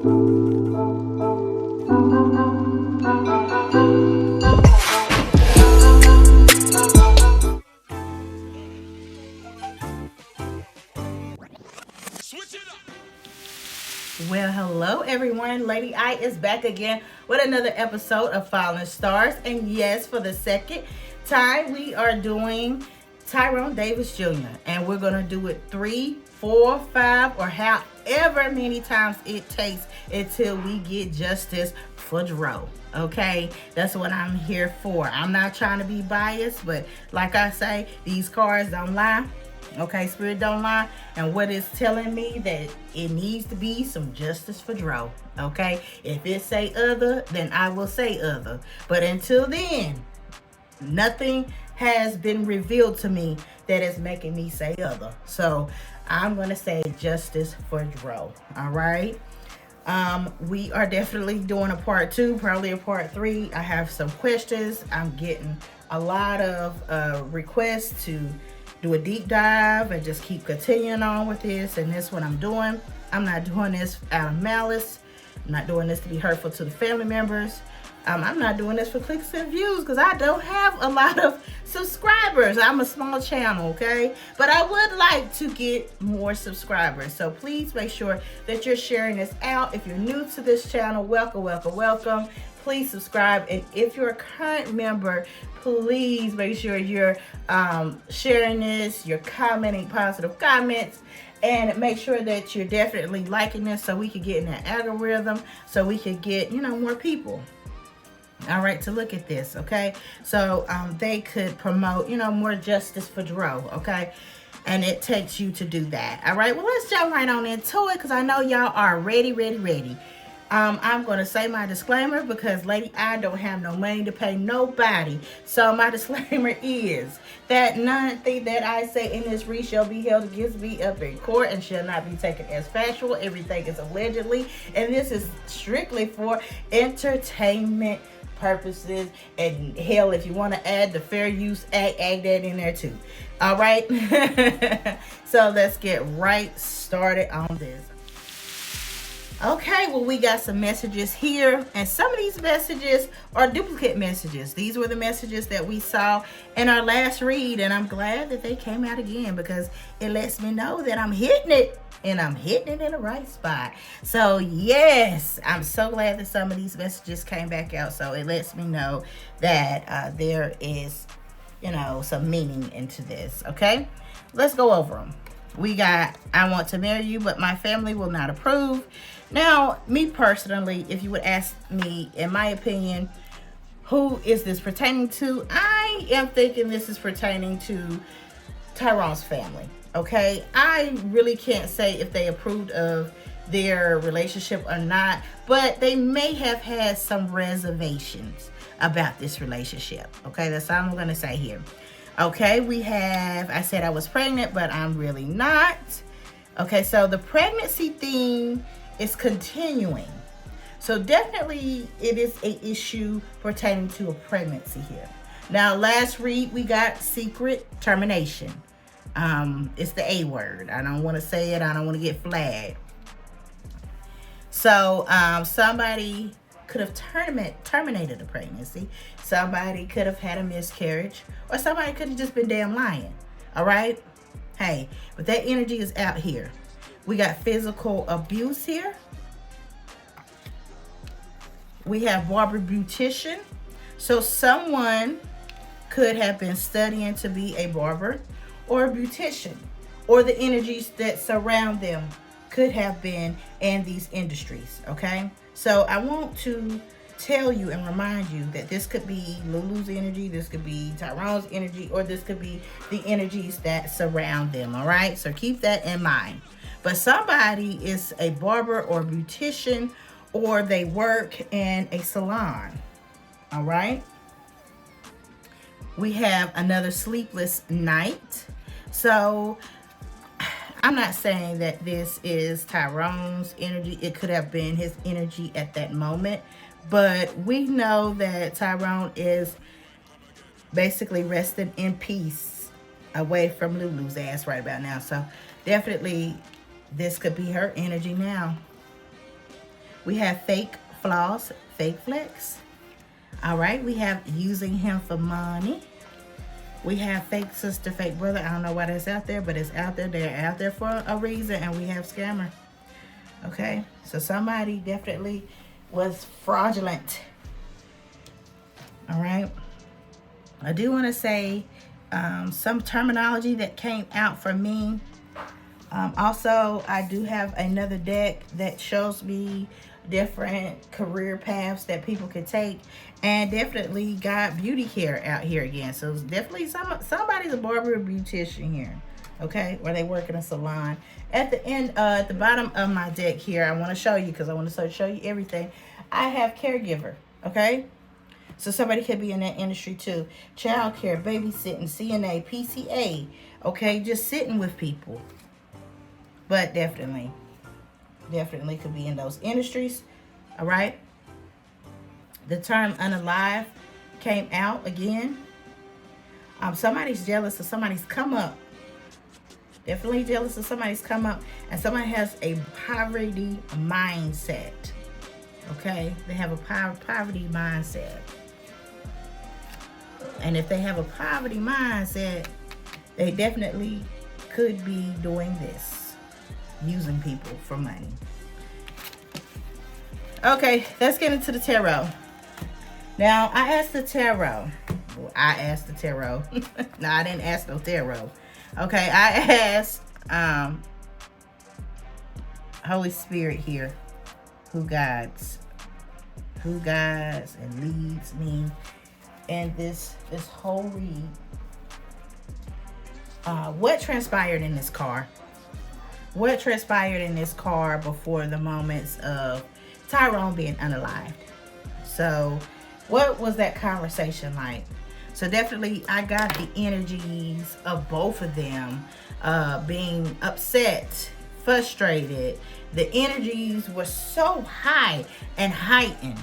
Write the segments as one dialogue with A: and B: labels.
A: Well, hello everyone. Lady I is back again with another episode of Fallen Stars. And yes, for the second time, we are doing Tyrone Davis Jr. And we're going to do it 3, 4, 5, or however many times it takes until we get justice for Dro. Okay, that's what I'm here for. I'm not trying to be biased, but like I say, these cards don't lie. Okay, spirit don't lie. And what it's telling me that it needs to be some justice for Dro. Okay, if it say other, then I will say other. But until then, nothing has been revealed to me that is making me say other. So I'm gonna say justice for Dro. All right. We are definitely doing a part 2, probably a part 3. I have some questions. I'm getting a lot of requests to do a deep dive and just keep continuing on with this. And this what I'm doing. I'm not doing this out of malice. I'm not doing this to be hurtful to the family members. I'm not doing this for clicks and views because I don't have a lot of subscribers. I'm a small channel, okay? But I would like to get more subscribers. So please make sure that you're sharing this out. If you're new to this channel, welcome, welcome, welcome. Please subscribe. And if you're a current member, please make sure you're sharing this, you're commenting positive comments, and make sure that you're definitely liking this so we can get in that algorithm, so we can get, more people. All right, to look at this, okay? So they could promote, more justice for Dro, okay? And it takes you to do that. All right, well, let's jump right on into it because I know y'all are ready. I'm going to say my disclaimer because Lady I don't have no money to pay nobody. So my disclaimer is that nothing that I say in this read shall be held against me up in court and shall not be taken as factual. Everything is allegedly. And this is strictly for entertainment purposes. And hell, if you want to add the Fair Use Act, add that in there too. All right. So let's get right started on this. Okay, well, we got some messages here, and some of these messages are duplicate messages. These were the messages that we saw in our last read, and I'm glad that they came out again because it lets me know that I'm hitting it, and I'm hitting it in the right spot. So, yes, I'm so glad that some of these messages came back out, so it lets me know that there is, some meaning into this, okay? Let's go over them. We got, I want to marry you, but my family will not approve. Now, me personally, if you would ask me, in my opinion, who is this pertaining to? I am thinking this is pertaining to Tyrone's family, okay? I really can't say if they approved of their relationship or not, but they may have had some reservations about this relationship, okay? That's all I'm going to say here. Okay, we have, I said I was pregnant, but I'm really not. Okay, so the pregnancy theme is continuing. So definitely it is an issue pertaining to a pregnancy here. Now, last read, we got secret termination. It's the A word. I don't want to say it. I don't want to get flagged. So somebody could have terminated a pregnancy. Somebody could have had a miscarriage, or somebody could have just been damn lying. All right? Hey, but that energy is out here. We got physical abuse here. We have barber beautician. So someone could have been studying to be a barber or a beautician, or the energies that surround them could have been in these industries, okay? So I want to tell you and remind you that this could be Lulu's energy, this could be Tyrone's energy, or this could be the energies that surround them, all right? So keep that in mind. But somebody is a barber or beautician, or they work in a salon, all right? We have another sleepless night. So I'm not saying that this is Tyrone's energy. It could have been his energy at that moment. But we know that Tyrone is basically resting in peace away from Lulu's ass right about now. So definitely this could be her energy now. We have fake flaws, fake flex. All right, we have using him for money. We have fake sister, fake brother. I don't know why that's out there, but it's out there. They're out there for a reason. And we have scammer. Okay, so somebody definitely was fraudulent. All right. I do want to say some terminology that came out for me. Also, I do have another deck that shows me different career paths that people could take, and definitely got beauty care out here again. So it's definitely somebody's a barber or beautician here, okay, or they work in a salon. At the end, at the bottom of my deck here, I want to show you, because I want to show you everything. I have caregiver, okay. So somebody could be in that industry too. Child care, babysitting, CNA, PCA, okay, just sitting with people. But definitely could be in those industries. All right. The term unalive came out again. Somebody's jealous of somebody's come up. Definitely jealous of somebody's come up. And somebody has a poverty mindset. Okay. They have a poverty mindset. And if they have a poverty mindset, they definitely could be doing this. Using people for money. Okay, let's get into the tarot. Now, I asked the tarot. Well, I asked the tarot. No, I didn't ask no tarot. Okay, I asked Holy Spirit here, who guides and leads me in this whole read. What transpired in this car? What transpired in this car before the moments of Tyrone being unalived? So what was that conversation like? So definitely I got the energies of both of them being upset, frustrated. The energies were so high and heightened.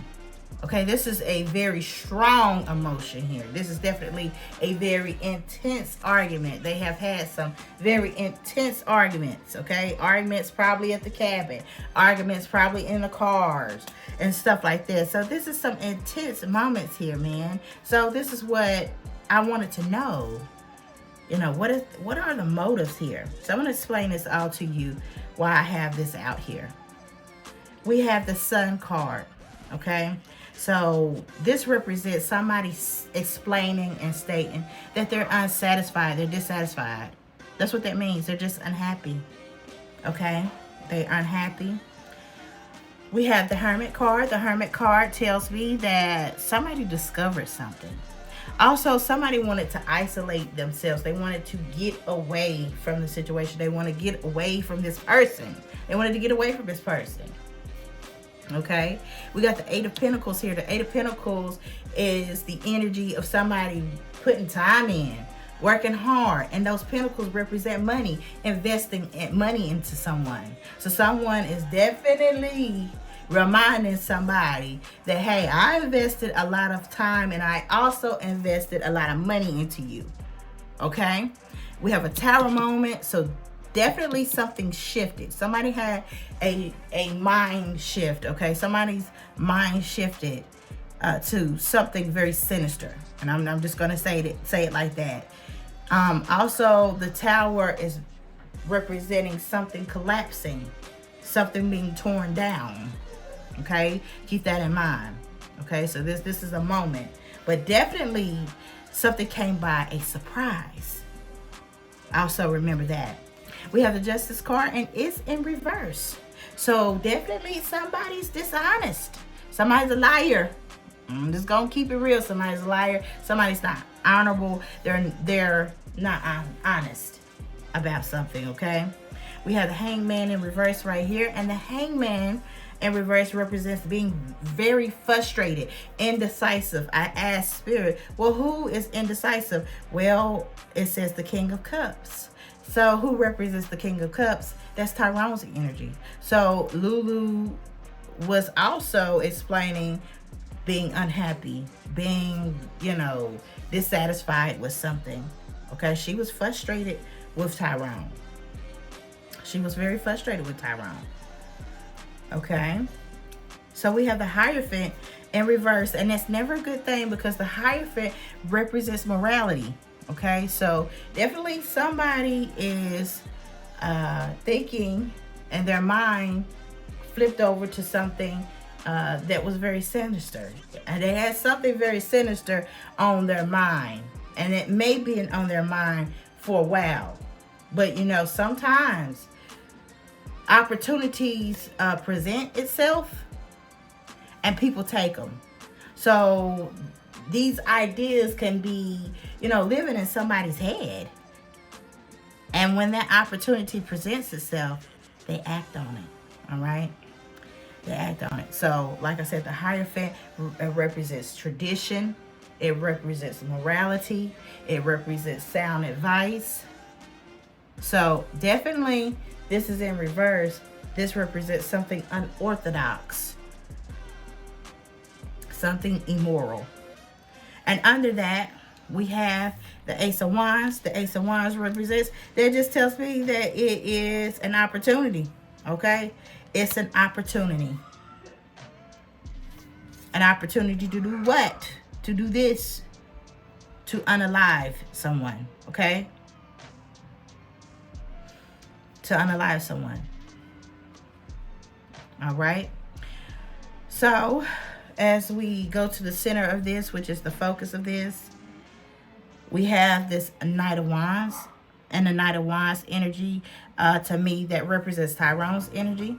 A: Okay, this is a very strong emotion here. This is definitely a very intense argument. They have had some very intense arguments, okay? Arguments probably at the cabin. Arguments probably in the cars and stuff like this. So this is some intense moments here, man. So this is what I wanted to know. You know, what are the motives here? So I'm going to explain this all to you why I have this out here. We have the Sun card, okay? So this represents somebody explaining and stating that they're unsatisfied, they're dissatisfied. That's what that means. They're just unhappy. Okay? They're unhappy. We have the Hermit card. The Hermit card tells me that somebody discovered something. Also, somebody wanted to isolate themselves. They wanted to get away from the situation. They want to get away from this person. They wanted to get away from this person. Okay, we got the Eight of Pentacles here. The Eight of Pentacles is the energy of somebody putting time in, working hard, and those pentacles represent money, investing money into someone. So someone is definitely reminding somebody that, hey, I invested a lot of time and I also invested a lot of money into you. Okay, we have a Tower moment. So definitely something shifted. Somebody had a mind shift, okay? Somebody's mind shifted to something very sinister. And I'm just going to say it like that. Also, the Tower is representing something collapsing, something being torn down, okay? Keep that in mind, okay? So this is a moment. But definitely something came by a surprise. Also remember that. We have the Justice card and it's in reverse. So definitely somebody's dishonest. Somebody's a liar. I'm just gonna keep it real. Somebody's a liar. Somebody's not honorable. They're not honest about something, okay? We have the Hangman in reverse right here. And the Hangman in reverse represents being very frustrated, indecisive. I asked Spirit, well, who is indecisive? Well, it says the King of Cups. So who represents the King of Cups? That's Tyrone's energy. So Lulu was also explaining being unhappy, being, dissatisfied with something. Okay, she was frustrated with Tyrone. She was very frustrated with Tyrone. Okay. So we have the Hierophant in reverse, and that's never a good thing because the Hierophant represents morality. Okay, so definitely somebody is thinking, and their mind flipped over to something that was very sinister, and they had something very sinister on their mind, and it may be on their mind for a while. But you know, sometimes opportunities present itself and people take them. So these ideas can be, you know, living in somebody's head, and when that opportunity presents itself, they act on it. All right, they act on it. So like I said, the Hierophant represents tradition, it represents morality, it represents sound advice. So definitely this is in reverse. This represents something unorthodox, something immoral. And under that, we have the Ace of Wands. The Ace of Wands represents, that just tells me that it is an opportunity. Okay? It's an opportunity. An opportunity to do what? To do this. To unalive someone. Okay? To unalive someone. All right? So, as we go to the center of this, which is the focus of this, we have this Knight of Wands. And the Knight of Wands energy, to me, that represents Tyrone's energy.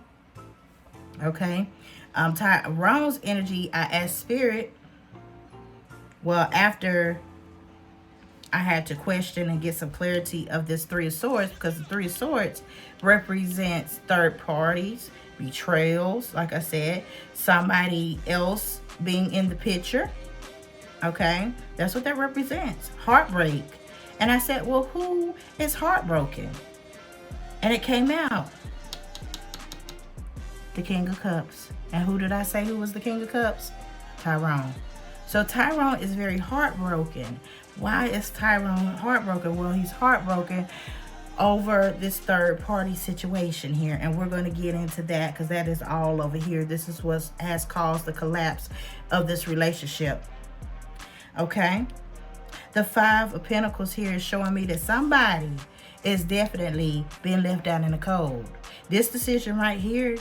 A: Okay? Tyrone's energy, I asked Spirit, well, after I had to question and get some clarity of this Three of Swords, because the Three of Swords represents third parties, betrayals, like I said, somebody else being in the picture. Okay, that's what that represents, heartbreak. And I said, well, who is heartbroken? And it came out, the King of Cups. And who did I say who was the King of Cups? Tyrone. So Tyrone is very heartbroken. Why is Tyrone heartbroken? Well, he's heartbroken over this third party situation here, and we're going to get into that because that is all over here. This is what has caused the collapse of this relationship. Okay, the Five of Pentacles here is showing me that somebody is definitely being left out in the cold. This decision right here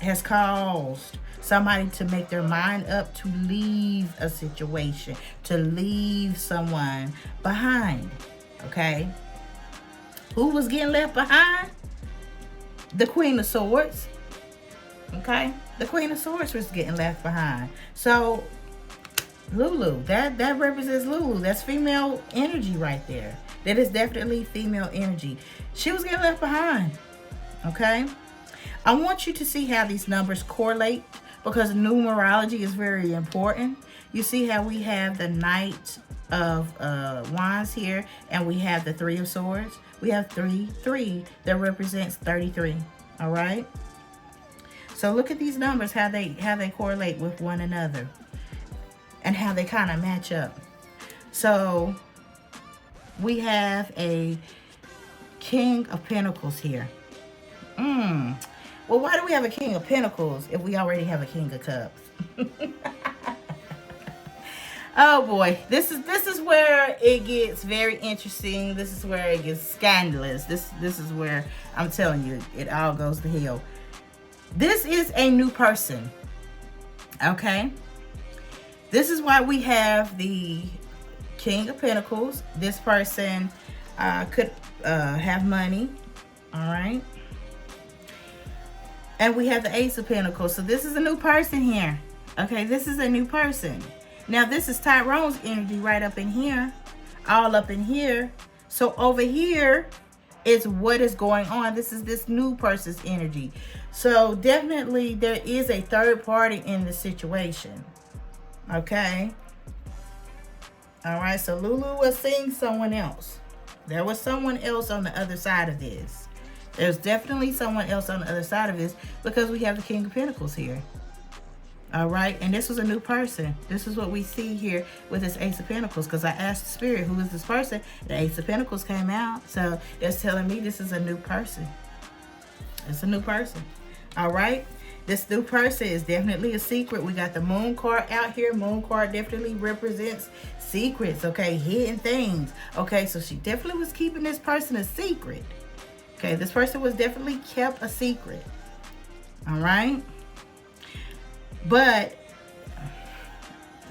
A: has caused somebody to make their mind up to leave a situation, to leave someone behind. Okay, who was getting left behind? The Queen of Swords. Okay, the Queen of Swords was getting left behind. So Lulu, that represents Lulu. That's female energy right there. That is definitely female energy. She was getting left behind. Okay, I want you to see how these numbers correlate, because numerology is very important. You see how we have the Knight of Wands here, and we have the Three of Swords. We have 3 that represents 33. All right, so look at these numbers, how they correlate with one another and how they kind of match up. So we have a King of Pentacles here. Well, why do we have a King of Pentacles if we already have a King of Cups? Oh boy, this is where it gets very interesting. This is where it gets scandalous. This is where I'm telling you, it all goes to hell. This is a new person. Okay? This is why we have the King of Pentacles. This person could have money. All right? And we have the Ace of Pentacles. So this is a new person here. Okay, this is a new person. Now this is Tyrone's energy right up in here. All up in here. So over here is what is going on. This is this new person's energy. So definitely there is a third party in the situation. Okay. All right. So Lulu was seeing someone else. There was someone else on the other side of this. There's definitely someone else on the other side of this, because we have the King of Pentacles here. All right. And this was a new person. This is what we see here with this Ace of Pentacles, because I asked the Spirit, who is this person? The Ace of Pentacles came out. So it's telling me this is a new person. It's a new person. All right. This new person is definitely a secret. We got the moon card out here. Moon card definitely represents secrets, okay? Hidden things. Okay, so she definitely was keeping this person a secret. Okay, this person was definitely kept a secret. All right? But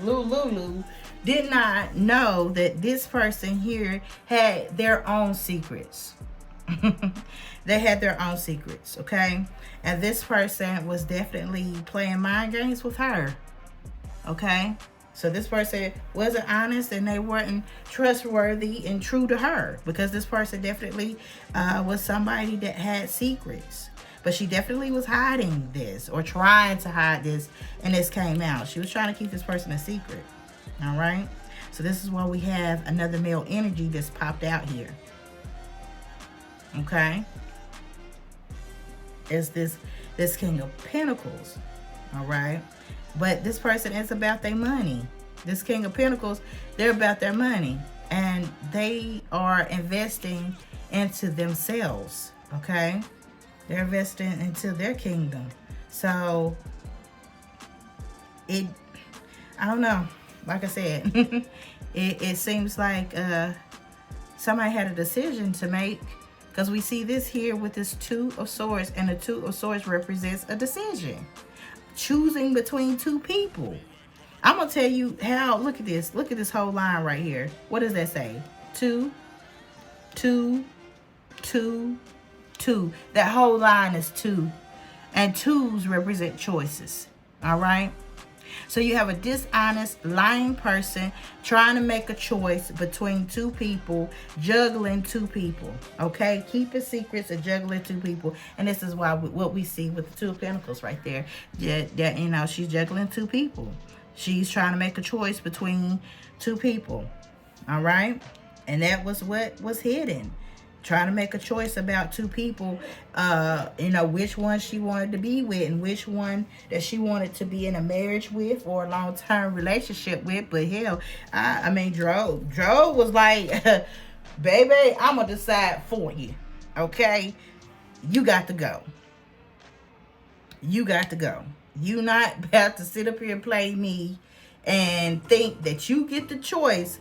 A: Lulu did not know that this person here had their own secrets. They had their own secrets, okay? And this person was definitely playing mind games with her, okay? So this person wasn't honest and they weren't trustworthy and true to her, because this person definitely was somebody that had secrets. But she definitely was hiding this, or trying to hide this, and this came out. She was trying to keep this person a secret, all right? So this is why we have another male energy that's popped out here, okay? Is this King of Pentacles, all right? But this person is about their money. This King of Pentacles, they're about their money, and they are investing into themselves, okay? They're investing into their kingdom. So I don't know. Like I said, it seems like somebody had a decision to make, because we see this here with this Two of Swords, and the Two of Swords represents a decision. Choosing between two people. I'm going to tell you how. Look at this. Look at this whole line right here. What does that say? 2, 2, 2, 2. That whole line is 2. And 2s represent choices. All right? So you have a dishonest, lying person trying to make a choice between two people, juggling two people. Okay? Keeping secrets and juggling two people. And this is why what we see with the Two of Pentacles right there. That, you know, she's juggling two people. She's trying to make a choice between two people. All right? And that was what was hidden. Trying to make a choice about two people, you know, which one she wanted to be with and which one that she wanted to be in a marriage with or a long-term relationship with. But hell, I mean, Dro was like, baby, I'm going to decide for you, okay? You got to go. You got to go. You not about to sit up here and play me and think that you get the choice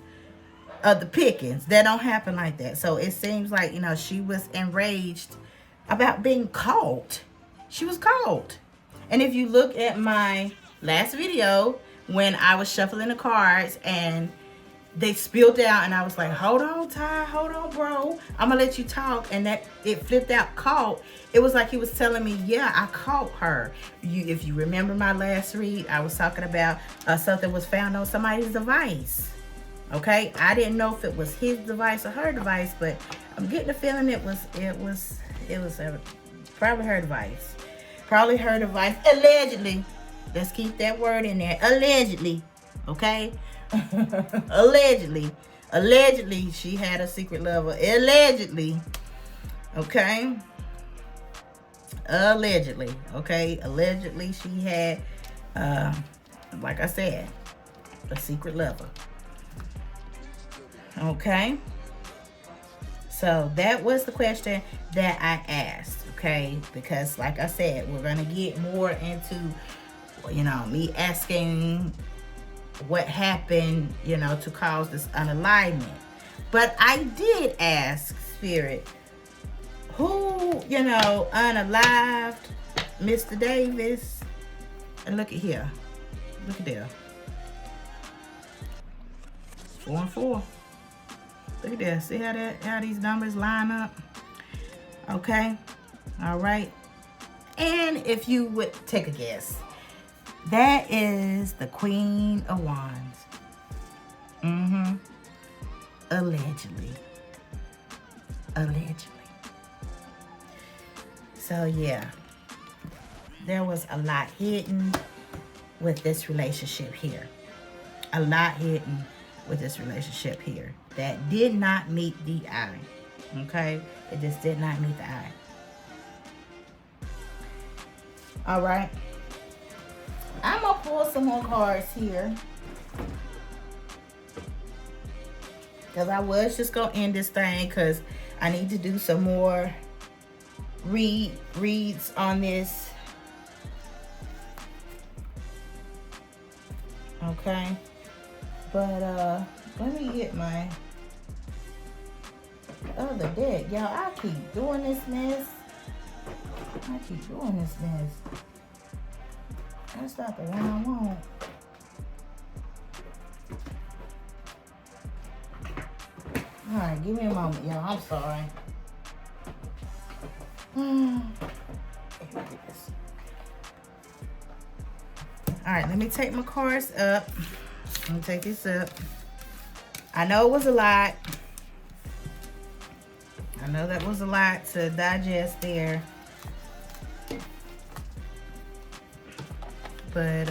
A: of the pickings. That don't happen like that. So it seems like, you know, she was enraged about being caught. She was caught. And if you look at my last video when I was shuffling the cards and they spilled out, and I was like, hold on, Ty, hold on, bro, I'm gonna let you talk. And that it flipped out caught. It was like he was telling me, yeah, I caught her. If you remember my last read, I was talking about something was found on somebody's device. Okay, I didn't know if it was his device or her device, but I'm getting the feeling it was probably her device. Probably her device, allegedly. Let's keep that word in there, allegedly. Okay, allegedly she had a secret lover. Allegedly, okay. Allegedly, okay. Allegedly, she had, like I said, a secret lover. Okay, so that was the question that I asked, okay, because like I said, we're going to get more into, you know, me asking what happened, you know, to cause this unalignment. But I did ask Spirit, who, you know, unalived Mr. Davis? And look at here. Look at there. 4 and 4. Look at that. See how these numbers line up? Okay. All right. And if you would take a guess, that is the Queen of Wands. Allegedly. So yeah, there was a lot hidden with this relationship here. A lot hidden with this relationship here that did not meet the eye. Okay, it just did not meet the eye. All right, I'm gonna pull some more cards here because I was just gonna end this thing because I need to do some more reads on this Okay. But let me get my other deck. Y'all, I keep doing this mess. That's not the one I want. Alright, give me a moment, y'all. I'm sorry. Alright, let me take my cards up. Let me take this up. I know it was a lot. I know that was a lot to digest there. But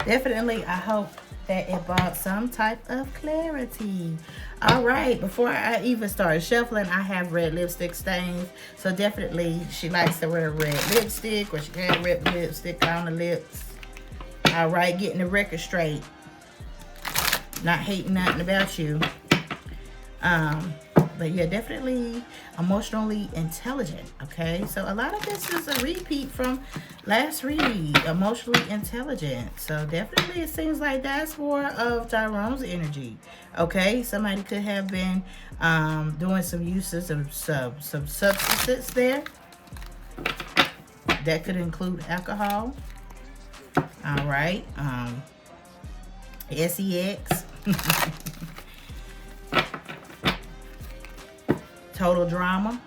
A: definitely I hope that it brought some type of clarity. All right, before I even start shuffling, I have red lipstick stains. So definitely she likes to wear red lipstick, or she had red lipstick on the lips. All right, getting the record straight. Not hating nothing about you. But yeah, definitely emotionally intelligent, okay? So a lot of this is a repeat from last read, emotionally intelligent. So definitely it seems like that's more of Tyrone's energy, okay? Somebody could have been doing some uses of some substances there. That could include alcohol, all right? SEX. Total drama.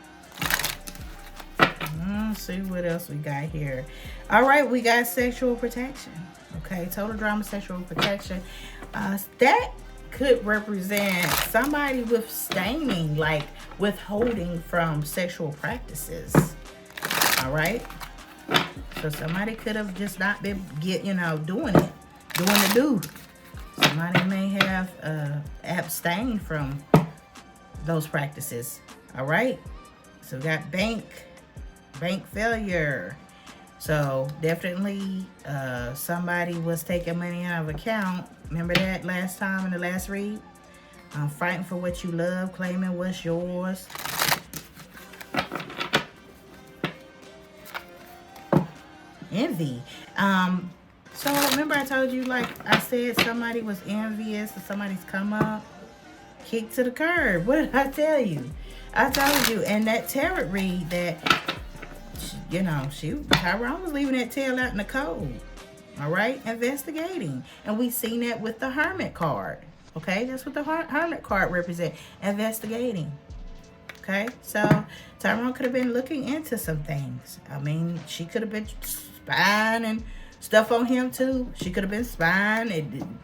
A: Let's see what else we got here. All right, we got sexual protection. Okay, total drama, sexual protection. That could represent somebody with staining, like withholding from sexual practices. All right. So somebody could have just not been doing the do. Somebody may have abstained from those practices. All right, so we got bank failure. So definitely somebody was taking money out of account. Remember that last time in the last read? Fighting for what you love, claiming what's yours. Envy. So remember I told you, like I said, somebody was envious of somebody's come up. Kick to the curb. What did I tell you? I told you. And that tarot read that, Tyrone was leaving that tail out in the cold. All right? Investigating. And we seen that with the Hermit card. Okay? That's what the Hermit card represents. Investigating. Okay? So Tyrone could have been looking into some things. I mean, she could have been spying and stuff on him too. She could have been spying.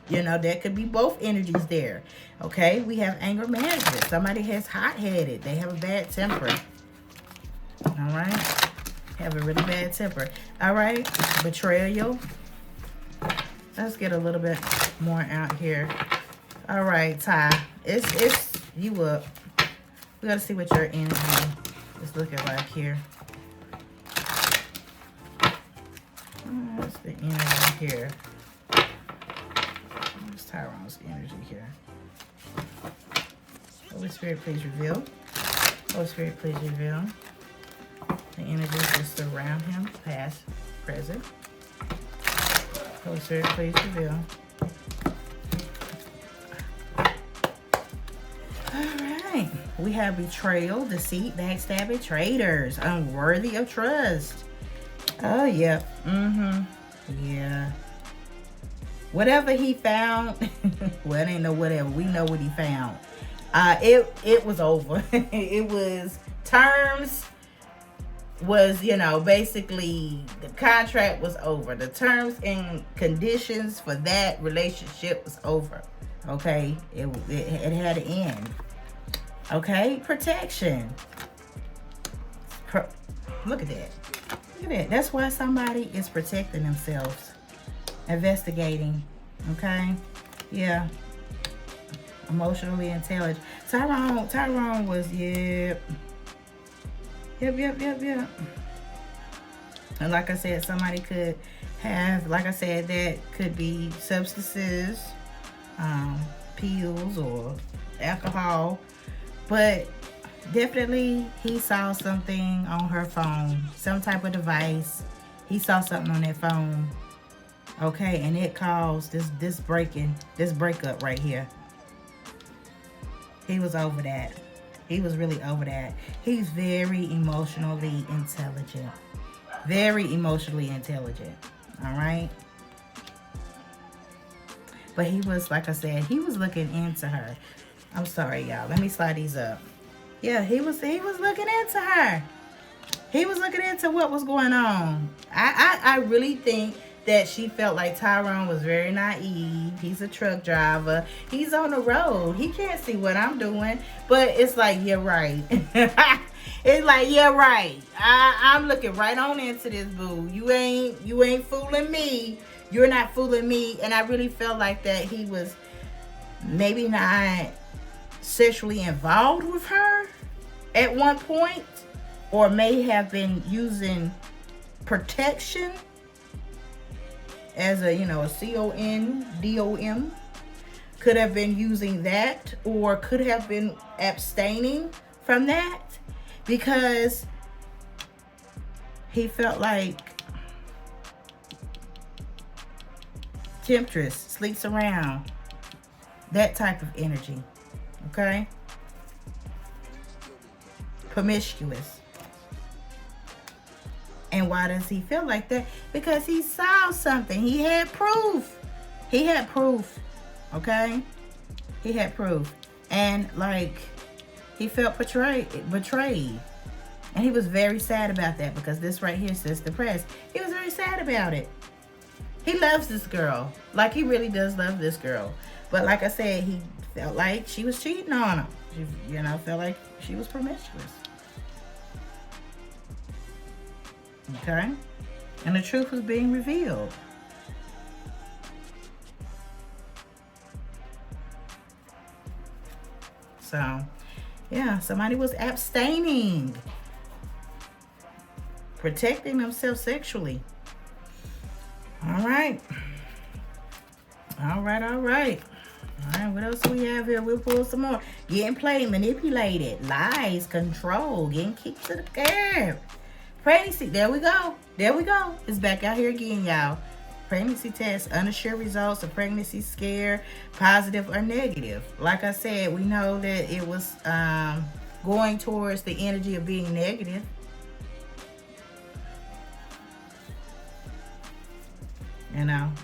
A: There could be both energies there. Okay, we have anger management. Somebody has hot-headed. They have a bad temper. All right, have a really bad temper. All right, betrayal. Let's get a little bit more out here. All right, Ty, it's you up. We gotta see what your energy is looking like here. What's the energy here? What's Tyrone's energy here? Holy Spirit, please reveal. Holy Spirit, please reveal. The energy just around him, past, present. Holy Spirit, please reveal. Alright. We have betrayal, deceit, backstabbing, traitors, unworthy of trust. Oh, yeah. Yeah. Whatever he found, well, it ain't no whatever. We know what he found. It was over. It was terms was, basically the contract was over. The terms and conditions for that relationship was over. Okay? It had to end. Okay? Protection. Look at that. Look at that. That's why somebody is protecting themselves. Investigating. Okay? Yeah. Emotionally intelligent. Tyrone was, Yep. And like I said, somebody could have, like I said, that could be substances, pills, or alcohol. But definitely he saw something on her phone, some type of device. He saw something on that phone. Okay, and it caused this breakup right here. He was over that. He was really over that. He's very emotionally intelligent. Very emotionally intelligent. All right. But he was, like I said, he was looking into her. I'm sorry, y'all. Let me slide these up. Yeah, he was looking into her. He was looking into what was going on. I really think that she felt like Tyrone was very naive. He's a truck driver. He's on the road. He can't see what I'm doing. But it's like, you're right. It's like, yeah, right. I'm looking right on into this, boo. You ain't fooling me. You're not fooling me. And I really felt like that he was maybe not sexually involved with her at one point, or may have been using protection as a, a CONDOM. Could have been using that, or could have been abstaining from that, because he felt like temptress, sleeps around, that type of energy. Okay? Promiscuous. And why does he feel like that? Because he saw something. He had proof. He had proof. Okay? He had proof. And like, he felt betrayed. And he was very sad about that, because this right here says depressed. He was very sad about it. He loves this girl. Like, he really does love this girl. But like I said, he felt like she was cheating on him. She, felt like she was promiscuous. Okay? And the truth was being revealed. So, yeah, somebody was abstaining, protecting themselves sexually. All right. All right, what else do we have here? We'll pull some more. Getting played, manipulated, lies, control, getting kicked to the curb. Pregnancy, there we go. It's back out here again, y'all. Pregnancy test, unsure results of pregnancy scare, positive or negative. Like I said, we know that it was going towards the energy of being negative.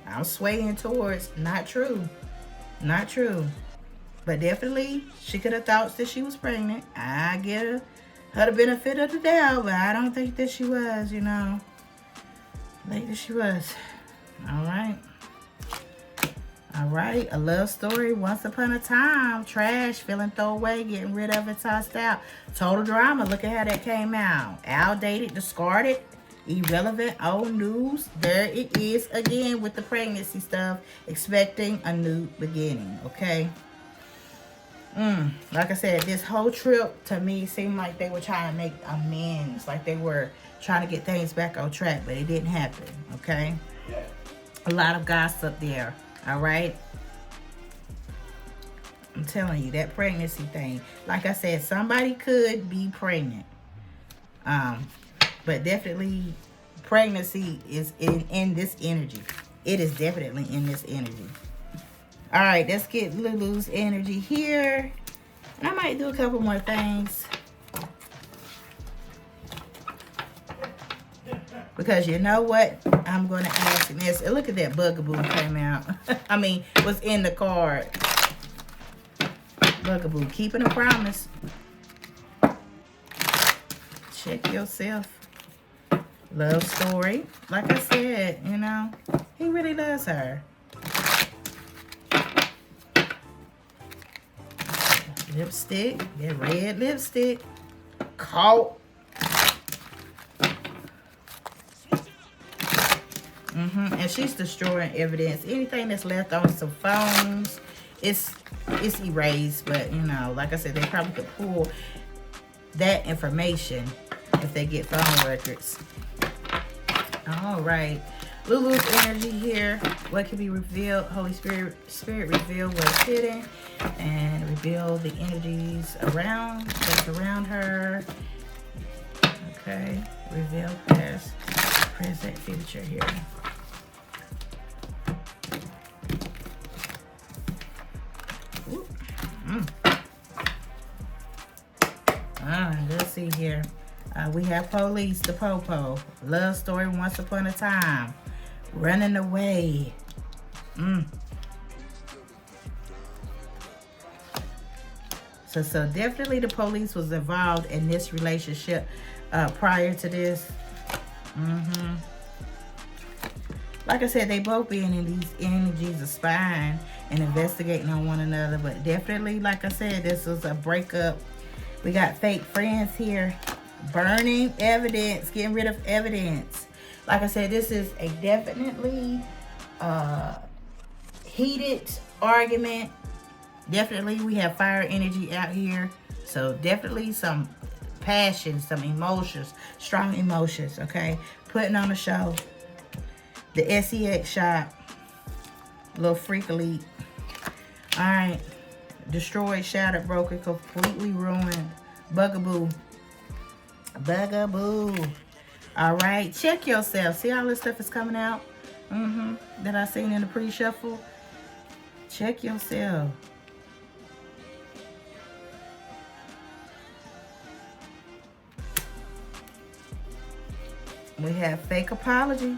A: I'm swaying towards not true. But definitely, she could have thought that she was pregnant. I get her the benefit of the doubt, but I don't think that she was, I think that she was. All right, a love story. Once upon a time, trash, feeling throwaway, getting rid of it, tossed out. Total drama. Look at how that came out. Outdated, discarded, irrelevant, old news. There it is again with the pregnancy stuff. Expecting a new beginning. Okay. Like I said, this whole trip to me seemed like they were trying to make amends, like they were trying to get things back on track, but it didn't happen. Okay. A lot of gossip there. All right. I'm telling you, that pregnancy thing. Like I said, somebody could be pregnant. But definitely pregnancy is in this energy. It is definitely in this energy. All right, let's get Lulu's energy here. And I might do a couple more things. Because you know what? I'm going to ask this. Look at that bugaboo came out. I mean, was in the card. Bugaboo, keeping a promise. Check yourself. Love story. Like I said, he really loves her. Lipstick. That red lipstick. Caught. And she's destroying evidence. Anything that's left on some phones, it's erased. But, like I said, they probably could pull that information if they get phone records. All right. Lulu's energy here. What can be revealed? Holy Spirit reveal what's hidden and reveal the energies that's around her. Okay. Reveal past, present, future here. see here. We have police, the popo. Love story once upon a time. Running away. So definitely the police was involved in this relationship prior to this. Like I said, they both being in these energies of spying and investigating on one another. But definitely, like I said, this was a breakup. We got fake friends here. Burning evidence. Getting rid of evidence. Like I said, this is a definitely heated argument. Definitely, we have fire energy out here. So definitely some passion, some emotions, strong emotions, okay? Putting on a show. The SEX shop. Little freak elite. Alright. Destroyed, shattered, broken, completely ruined. Bugaboo. Bugaboo. Alright. Check yourself. See all this stuff is coming out? That I seen in the pre-shuffle? Check yourself. We have fake apology.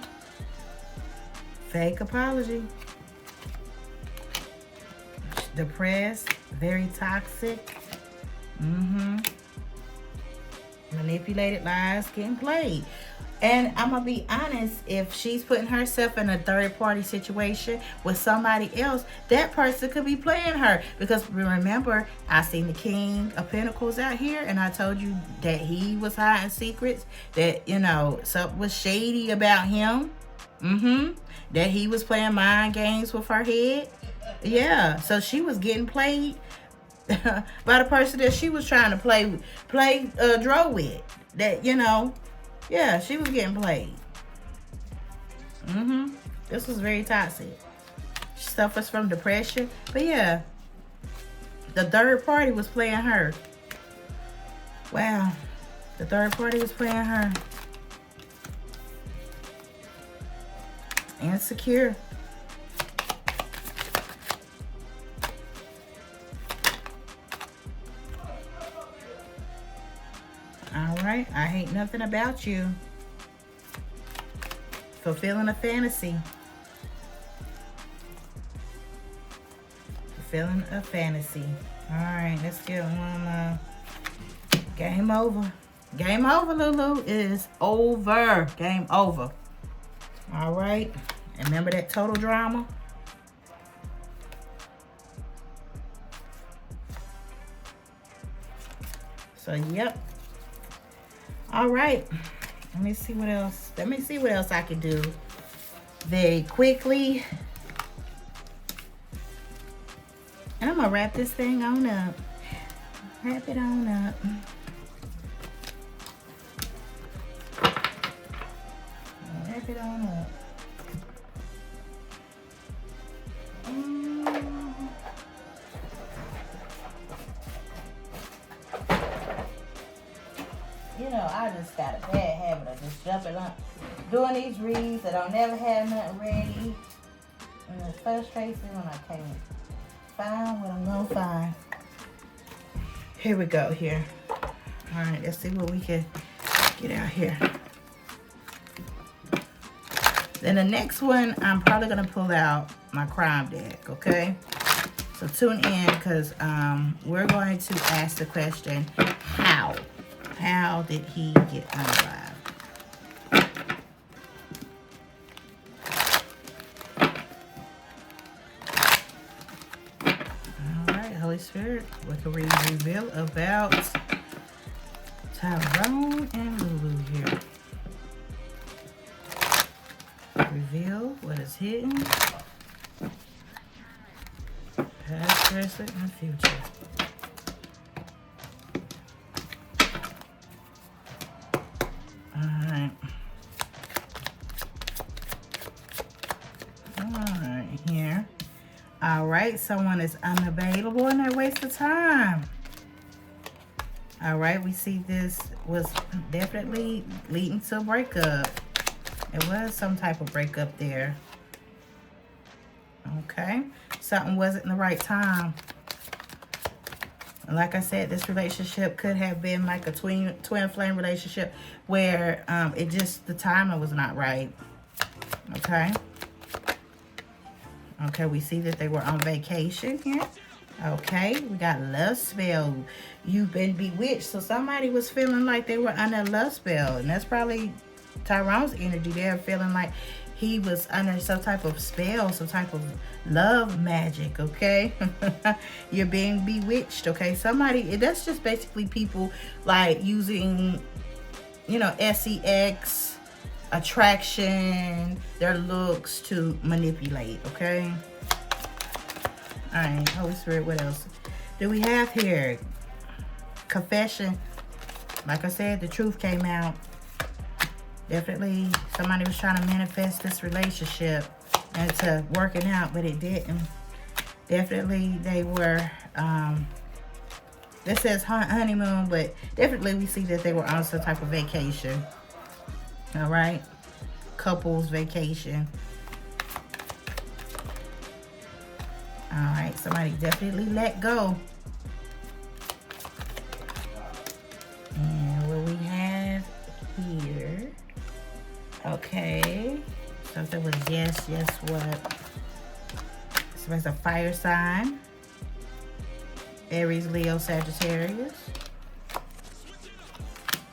A: Fake apology. Depressed. Very toxic. Manipulated, lies getting played. And I'm going to be honest, if she's putting herself in a third-party situation with somebody else, that person could be playing her. Because remember, I seen the King of Pentacles out here, and I told you that he was hiding secrets, that, you know, something was shady about him. That he was playing mind games with her head. Yeah, so she was getting played by the person that she was trying to play draw with. That, you know, yeah, she was getting played. This was very toxic. She suffers from depression. But yeah, the third party was playing her. Wow. The third party was playing her. Insecure. Alright, I hate nothing about you. Fulfilling a fantasy. Fulfilling a fantasy. Alright, let's get one. Game over. Game over, Lulu. It is over. Game over. Alright. And remember that total drama? So, yep. Alright. Let me see what else. Let me see what else I can do very quickly. And I'm going to wrap this thing on up. Wrap it on up. Wrap it on up. You know, I just got a bad habit of just jumping up, doing these reads that I'll never have nothing ready. And it frustrates me when I can't find what I'm going to find. Here we go here. All right, let's see what we can get out here. Then the next one, I'm probably going to pull out my crime deck, okay? So tune in, because we're going to ask the question, how? How did he get unalive? All right, Holy Spirit, what can we reveal about Tyrone and Lulu here? Reveal what is hidden. Past, present, and future. Alright. Alright, here. Alright, someone is unavailable and they're wasting time. Alright, we see this was definitely leading to a breakup. It was some type of breakup there. Okay. Something wasn't in the right time. Like I said, this relationship could have been like a twin flame relationship where it just, the timing was not right. Okay. Okay, we see that they were on vacation here. Okay, we got love spell. You've been bewitched. So somebody was feeling like they were under a love spell. And that's probably Tyrone's energy. They're feeling like he was under some type of spell, some type of love magic, okay? You're being bewitched, okay? Somebody, that's just basically people like using, you know, sex, attraction, their looks to manipulate, okay? All right, Holy Spirit, what else do we have here? Confession. Like I said, the truth came out. Definitely somebody was trying to manifest this relationship into working out, but it didn't. Definitely they were, this says honeymoon, but definitely we see that they were on some type of vacation. All right, couples vacation. All right, somebody definitely let go. And what we have here, okay, something was yes, what? So it's a fire sign. Aries, Leo, Sagittarius.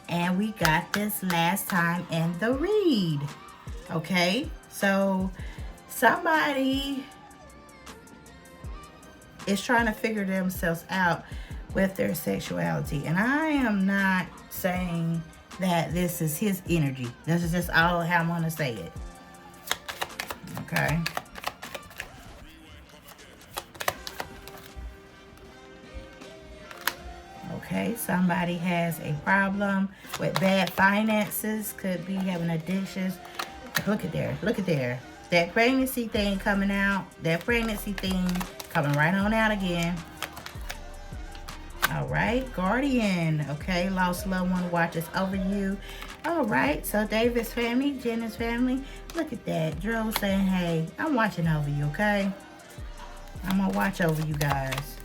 A: And we got this last time in the read. Okay, so somebody is trying to figure themselves out with their sexuality. And I am not saying that this is his energy. This is just all how I'm going to say it. Okay. Okay, somebody has a problem with bad finances. Could be having addictions. Look at there. Look at there. That pregnancy thing coming out. That pregnancy thing coming right on out again. All right, guardian. Okay, lost loved one watches over you. All right, so David's family, Jenna's family. Look at that. Drew saying, hey, I'm watching over you, okay? I'm going to watch over you guys.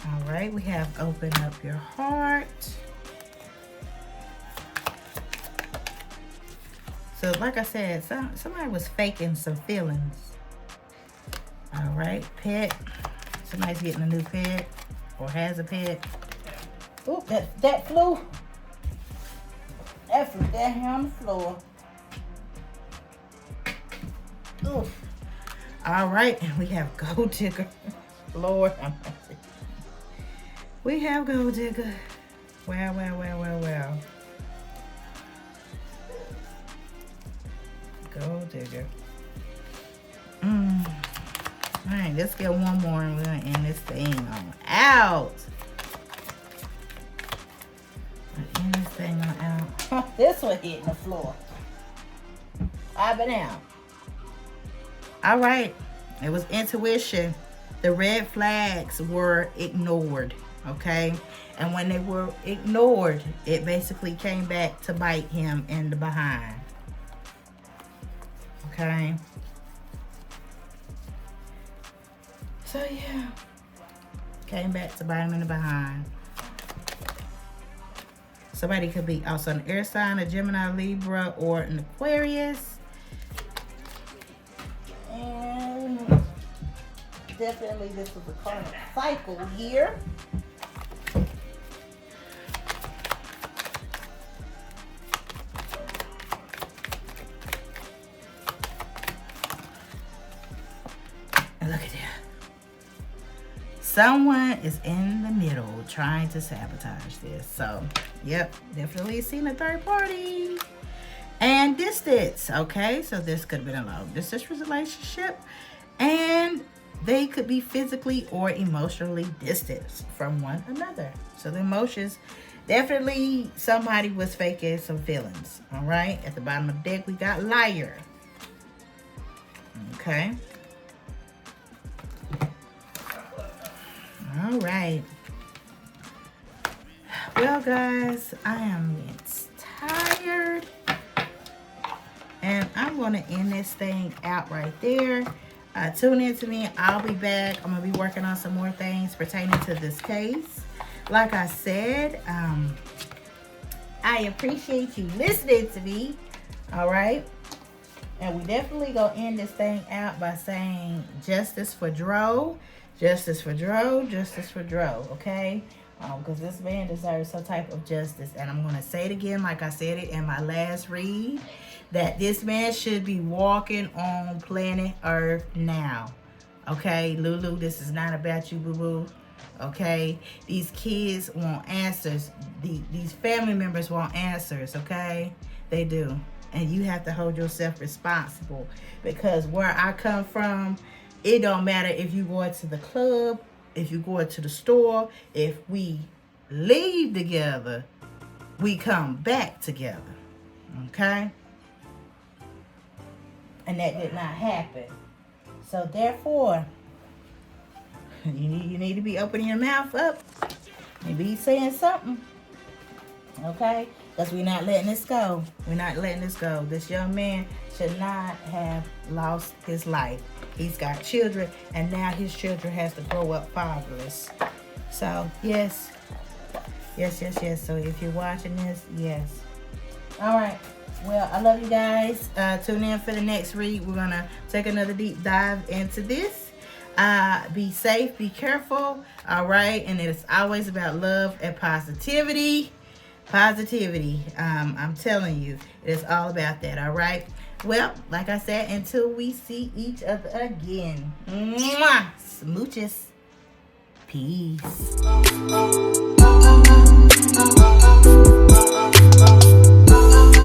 A: All right, we have open up your heart. So like I said, somebody was faking some feelings. All right, pet. Somebody's getting a new pet or has a pet. Oh, that flew. That flew down here on the floor. Oof. All right, and we have gold digger. Lord, we have gold digger. Well. Gold digger. All right, let's get one more and we're gonna end this thing on out. End this thing on out. This one hitting the floor. I've been out. All right, it was intuition. The red flags were ignored, okay? And when they were ignored, it basically came back to bite him in the behind. Okay? So yeah, came back to bite him in the behind. Somebody could be also an air sign, a Gemini, Libra, or an Aquarius. And definitely this was a karmic cycle here. And look at that. Someone is in the middle trying to sabotage this. So, yep, definitely seen a third party. And distance, okay? So this could have been a long distance relationship. And they could be physically or emotionally distant from one another. So the emotions, definitely somebody was faking some feelings, all right? At the bottom of the deck, we got liar. Okay. All right. Well, guys, I am tired. And I'm going to end this thing out right there. Tune in to me. I'll be back. I'm going to be working on some more things pertaining to this case. Like I said, I appreciate you listening to me. All right. And we definitely going to end this thing out by saying justice for Dro. Justice for Dro. Justice for Dro. Okay. Because this man deserves some type of justice. And I'm going to say it again like I said it in my last read. That this man should be walking on planet Earth now. Okay, Lulu, this is not about you, boo-boo. Okay? These kids want answers. These family members want answers, okay? They do. And you have to hold yourself responsible. Because where I come from, it don't matter if you go to the club, if you go to the store, if we leave together, we come back together. Okay? And that did not happen. So therefore, you need to be opening your mouth up and be saying something. Okay? Because we're not letting this go. We're not letting this go. This young man should not have lost his life. He's got children, and now his children has to grow up fatherless. So, yes. Yes. So, if you're watching this, yes. All right. Well, I love you guys. Tune in for the next read. We're going to take another deep dive into this. Be safe. Be careful. All right. And it's always about love and positivity. Positivity. I'm telling you, it is all about that. All right. Well, like I said, until we see each other again. Mwah! Smooches. Peace.